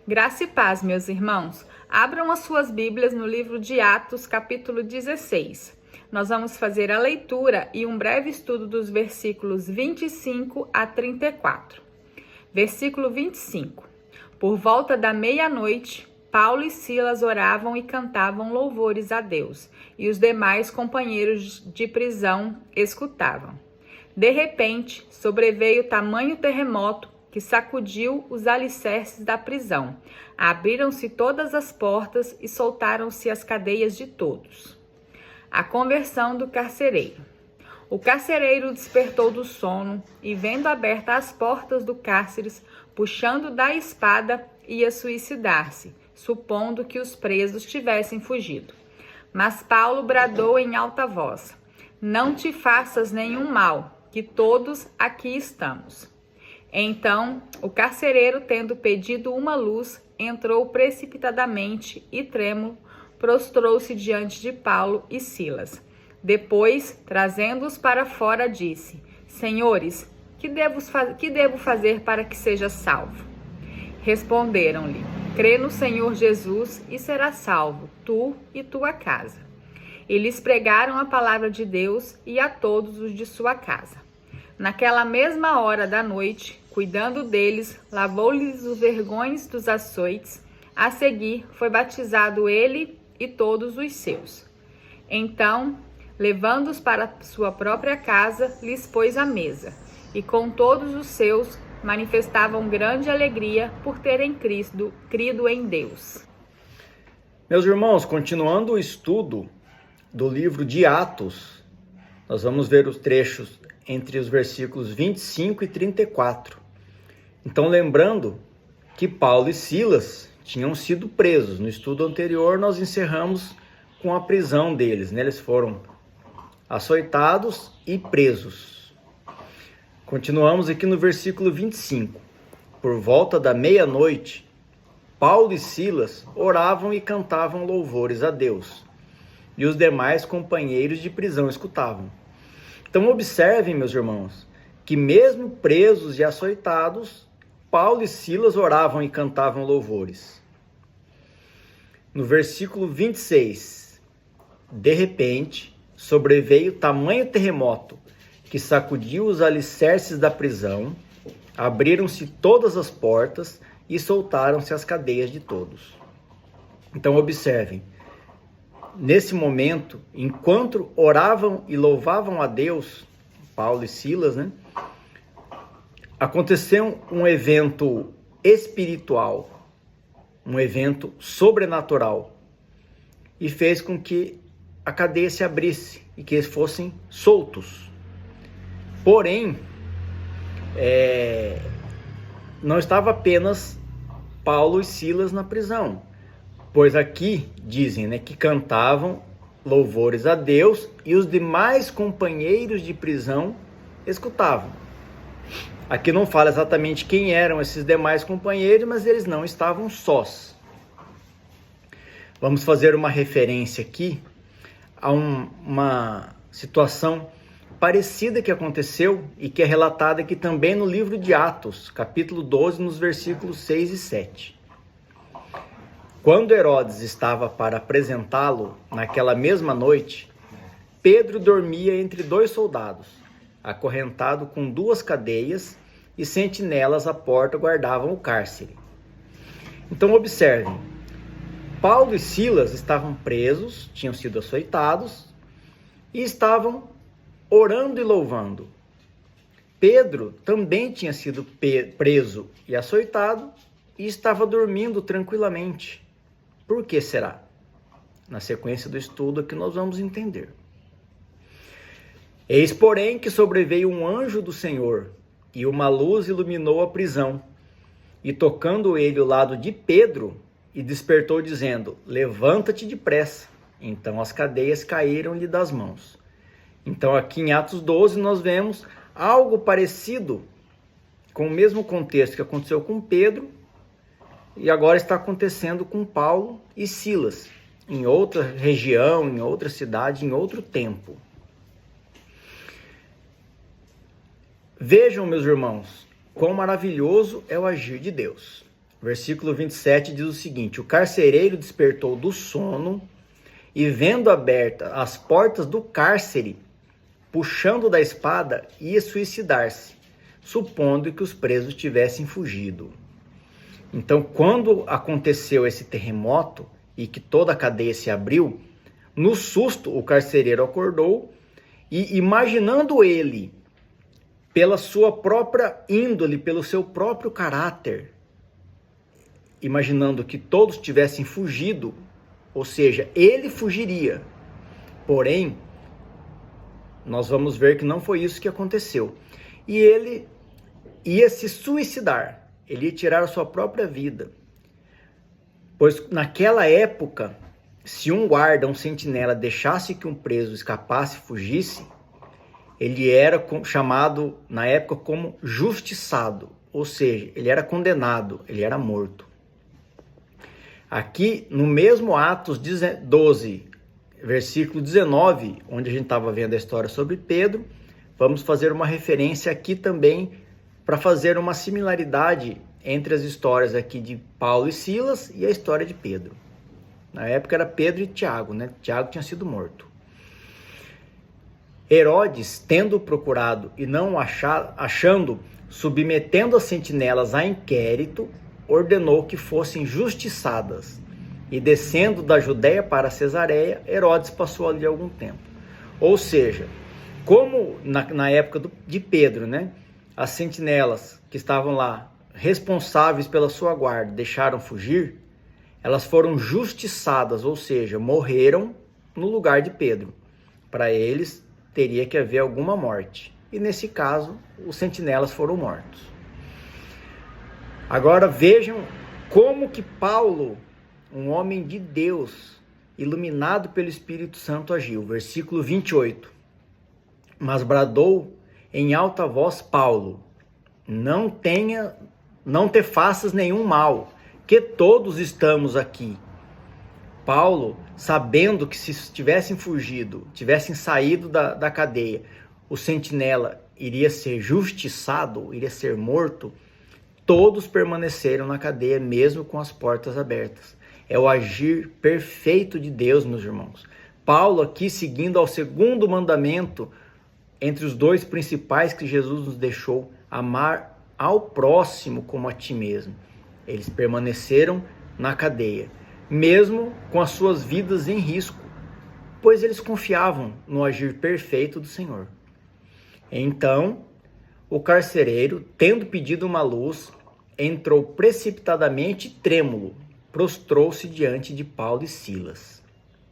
Graça e paz, meus irmãos. Abram as suas Bíblias no livro de Atos, capítulo 16. Nós vamos fazer a leitura e um breve estudo dos versículos 25 a 34. Versículo 25. Por volta da meia-noite, Paulo e Silas oravam e cantavam louvores a Deus, e os demais companheiros de prisão escutavam. De repente, sobreveio tamanho terremoto que sacudiu os alicerces da prisão. Abriram-se todas as portas e soltaram-se as cadeias de todos. A conversão do carcereiro. O carcereiro despertou do sono e, vendo abertas as portas do cárcere, puxando da espada, ia suicidar-se, supondo que os presos tivessem fugido. Mas Paulo bradou em alta voz: "Não te faças nenhum mal, que todos aqui estamos." Então, o carcereiro, tendo pedido uma luz, entrou precipitadamente e, trêmulo, prostrou-se diante de Paulo e Silas. Depois, trazendo-os para fora, disse: "Senhores, que devo fazer para que seja salvo?" Responderam-lhe: "Crê no Senhor Jesus e serás salvo, tu e tua casa." E lhes pregaram a palavra de Deus e a todos os de sua casa. Naquela mesma hora da noite, cuidando deles, lavou-lhes os vergões dos açoites. A seguir, foi batizado ele e todos os seus. Então, levando-os para sua própria casa, lhes pôs à mesa. E com todos os seus, manifestavam grande alegria por terem crido em Deus. Meus irmãos, continuando o estudo do livro de Atos, nós vamos ver os trechos entre os versículos 25 e 34. Então, lembrando que Paulo e Silas tinham sido presos. No estudo anterior, nós encerramos com a prisão deles, né? Eles foram açoitados e presos. Continuamos aqui no versículo 25. Por volta da meia-noite, Paulo e Silas oravam e cantavam louvores a Deus, e os demais companheiros de prisão escutavam. Então observem, meus irmãos, que mesmo presos e açoitados, Paulo e Silas oravam e cantavam louvores. No versículo 26, de repente, sobreveio tamanho terremoto que sacudiu os alicerces da prisão, abriram-se todas as portas e soltaram-se as cadeias de todos. Então observem, nesse momento, enquanto oravam e louvavam a Deus, Paulo e Silas, né? Aconteceu um evento espiritual, um evento sobrenatural, e fez com que a cadeia se abrisse e que eles fossem soltos. Porém, não estava apenas Paulo e Silas na prisão, pois aqui dizem, né, que cantavam louvores a Deus e os demais companheiros de prisão escutavam. Aqui não fala exatamente quem eram esses demais companheiros, mas eles não estavam sós. Vamos fazer uma referência aqui a uma situação parecida que aconteceu e que é relatada aqui também no livro de Atos, capítulo 12, nos versículos 6 e 7. Quando Herodes estava para apresentá-lo naquela mesma noite, Pedro dormia entre dois soldados, acorrentado com duas cadeias, e sentinelas à porta guardavam o cárcere. Então observem, Paulo e Silas estavam presos, tinham sido açoitados e estavam orando e louvando. Pedro também tinha sido preso e açoitado e estava dormindo tranquilamente. Por que será? Na sequência do estudo aqui nós vamos entender. Eis, porém, que sobreveio um anjo do Senhor, e uma luz iluminou a prisão, e tocando ele o lado de Pedro, e despertou dizendo: "Levanta-te depressa." Então as cadeias caíram-lhe das mãos. Então aqui em Atos 12 nós vemos algo parecido com o mesmo contexto que aconteceu com Pedro, e agora está acontecendo com Paulo e Silas, em outra região, em outra cidade, em outro tempo. Vejam, meus irmãos, quão maravilhoso é o agir de Deus. Versículo 27 diz o seguinte: o carcereiro despertou do sono e, vendo abertas as portas do cárcere, puxando da espada, ia suicidar-se, supondo que os presos tivessem fugido. Então, quando aconteceu esse terremoto e que toda a cadeia se abriu, no susto o carcereiro acordou e, imaginando ele, pela sua própria índole, pelo seu próprio caráter, imaginando que todos tivessem fugido, ou seja, ele fugiria. Porém, nós vamos ver que não foi isso que aconteceu. E ele ia se suicidar, ele ia tirar a sua própria vida. Pois naquela época, se um guarda, um sentinela, deixasse que um preso escapasse, fugisse, ele era chamado, na época, como justiçado. Ou seja, ele era condenado, ele era morto. Aqui, no mesmo Atos 12, versículo 19, onde a gente estava vendo a história sobre Pedro, vamos fazer uma referência aqui também para fazer uma similaridade entre as histórias aqui de Paulo e Silas e a história de Pedro. Na época era Pedro e Tiago, né? Tiago tinha sido morto. Herodes, tendo procurado e não achando, submetendo as sentinelas a inquérito, ordenou que fossem justiçadas. E descendo da Judéia para Cesareia, Herodes passou ali algum tempo. Ou seja, como na época de Pedro, né? As sentinelas que estavam lá, responsáveis pela sua guarda, deixaram fugir, elas foram justiçadas, ou seja, morreram no lugar de Pedro. Para eles, teria que haver alguma morte. E nesse caso, os sentinelas foram mortos. Agora vejam como que Paulo, um homem de Deus, iluminado pelo Espírito Santo, agiu. Versículo 28. Mas bradou em alta voz Paulo: não te faças nenhum mal, que todos estamos aqui. Paulo, sabendo que se tivessem fugido, tivessem saído da cadeia, o sentinela iria ser justiçado, iria ser morto, todos permaneceram na cadeia, mesmo com as portas abertas. É o agir perfeito de Deus, meus irmãos. Paulo aqui, seguindo ao segundo mandamento, entre os dois principais que Jesus nos deixou, amar ao próximo como a ti mesmo. Eles permaneceram na cadeia, mesmo com as suas vidas em risco, pois eles confiavam no agir perfeito do Senhor. Então, o carcereiro, tendo pedido uma luz, entrou precipitadamente trêmulo, prostrou-se diante de Paulo e Silas.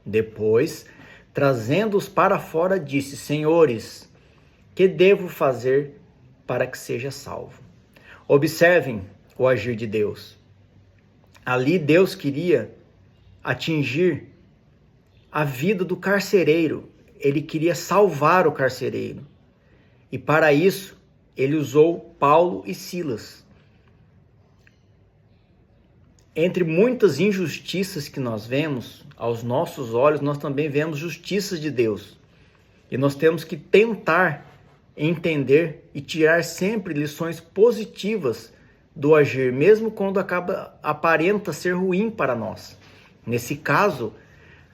Depois, trazendo-os para fora, disse: Senhores, que devo fazer para que seja salvo? Observem o agir de Deus. Ali Deus queria atingir a vida do carcereiro. Ele queria salvar o carcereiro. E para isso, ele usou Paulo e Silas. Entre muitas injustiças que nós vemos, aos nossos olhos, nós também vemos justiças de Deus. E nós temos que tentar entender e tirar sempre lições positivas do agir, mesmo quando aparenta ser ruim para nós. Nesse caso,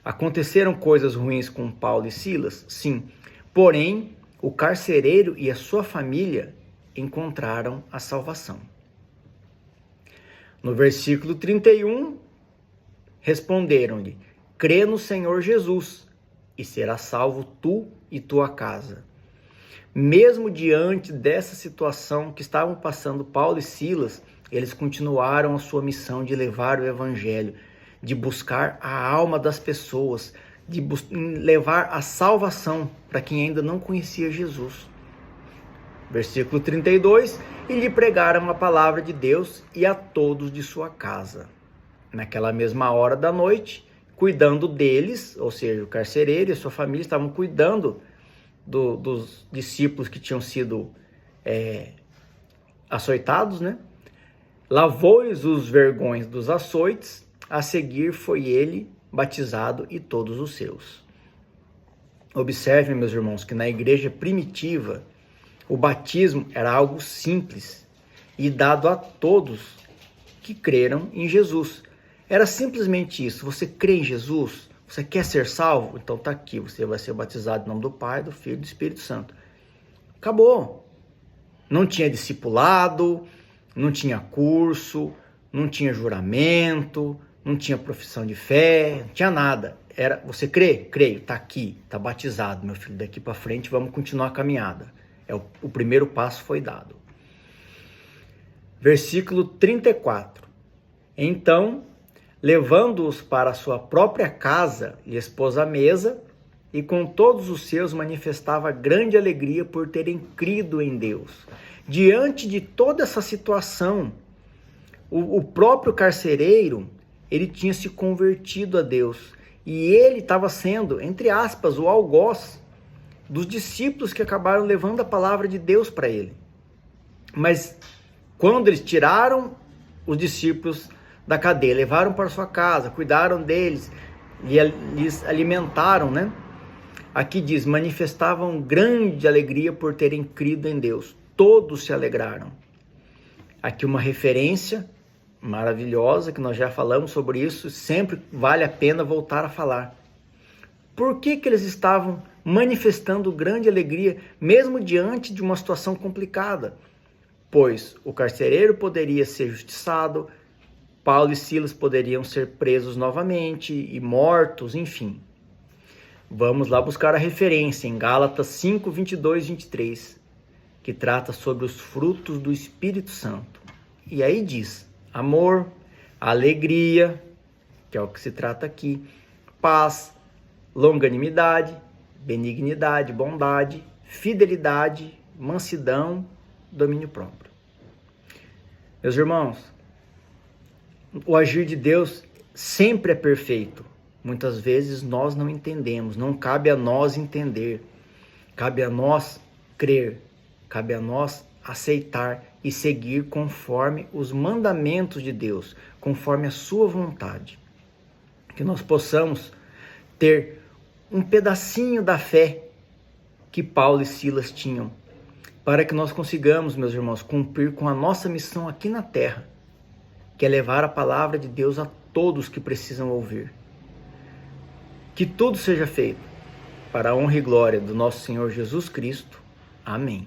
aconteceram coisas ruins com Paulo e Silas? Sim. Porém, o carcereiro e a sua família encontraram a salvação. No versículo 31, responderam-lhe: crê no Senhor Jesus e serás salvo tu e tua casa. Mesmo diante dessa situação que estavam passando Paulo e Silas, eles continuaram a sua missão de levar o evangelho, de buscar a alma das pessoas, de levar a salvação para quem ainda não conhecia Jesus. Versículo 32, e lhe pregaram a palavra de Deus e a todos de sua casa. Naquela mesma hora da noite, cuidando deles, ou seja, o carcereiro e a sua família estavam cuidando dos discípulos que tinham sido açoitados, né? Lavou-lhes os vergões dos açoites, a seguir foi ele batizado e todos os seus. Observem, meus irmãos, que na igreja primitiva, o batismo era algo simples e dado a todos que creram em Jesus. Era simplesmente isso. Você crê em Jesus? Você quer ser salvo? Então está aqui. Você vai ser batizado em nome do Pai, do Filho e do Espírito Santo. Acabou. Não tinha discipulado, não tinha curso, não tinha juramento, não tinha profissão de fé, não tinha nada. Era, você crê? Creio, está aqui, está batizado, meu filho. Daqui para frente vamos continuar a caminhada. O primeiro passo foi dado. Versículo 34. Então, levando-os para a sua própria casa, lhes pôs a mesa, e com todos os seus manifestava grande alegria por terem crido em Deus. Diante de toda essa situação, o próprio carcereiro, ele tinha se convertido a Deus. E ele estava sendo, entre aspas, o algoz dos discípulos que acabaram levando a palavra de Deus para ele. Mas quando eles tiraram os discípulos da cadeia, levaram para sua casa, cuidaram deles, lhes alimentaram, né? Aqui diz, manifestavam grande alegria por terem crido em Deus. Todos se alegraram. Aqui uma referência maravilhosa, que nós já falamos sobre isso, sempre vale a pena voltar a falar. Por que eles estavam manifestando grande alegria, mesmo diante de uma situação complicada? Pois o carcereiro poderia ser justiçado, Paulo e Silas poderiam ser presos novamente e mortos, enfim. Vamos lá buscar a referência em Gálatas 5, 22 e 23, que trata sobre os frutos do Espírito Santo. E aí diz, amor, alegria, que é o que se trata aqui, paz, longanimidade, benignidade, bondade, fidelidade, mansidão, domínio próprio. Meus irmãos, o agir de Deus sempre é perfeito. Muitas vezes nós não entendemos, não cabe a nós entender, cabe a nós crer, cabe a nós aceitar e seguir conforme os mandamentos de Deus, conforme a sua vontade. Que nós possamos ter um pedacinho da fé que Paulo e Silas tinham, para que nós consigamos, meus irmãos, cumprir com a nossa missão aqui na terra, que é levar a palavra de Deus a todos que precisam ouvir. Que tudo seja feito para a honra e glória do nosso Senhor Jesus Cristo. Amém.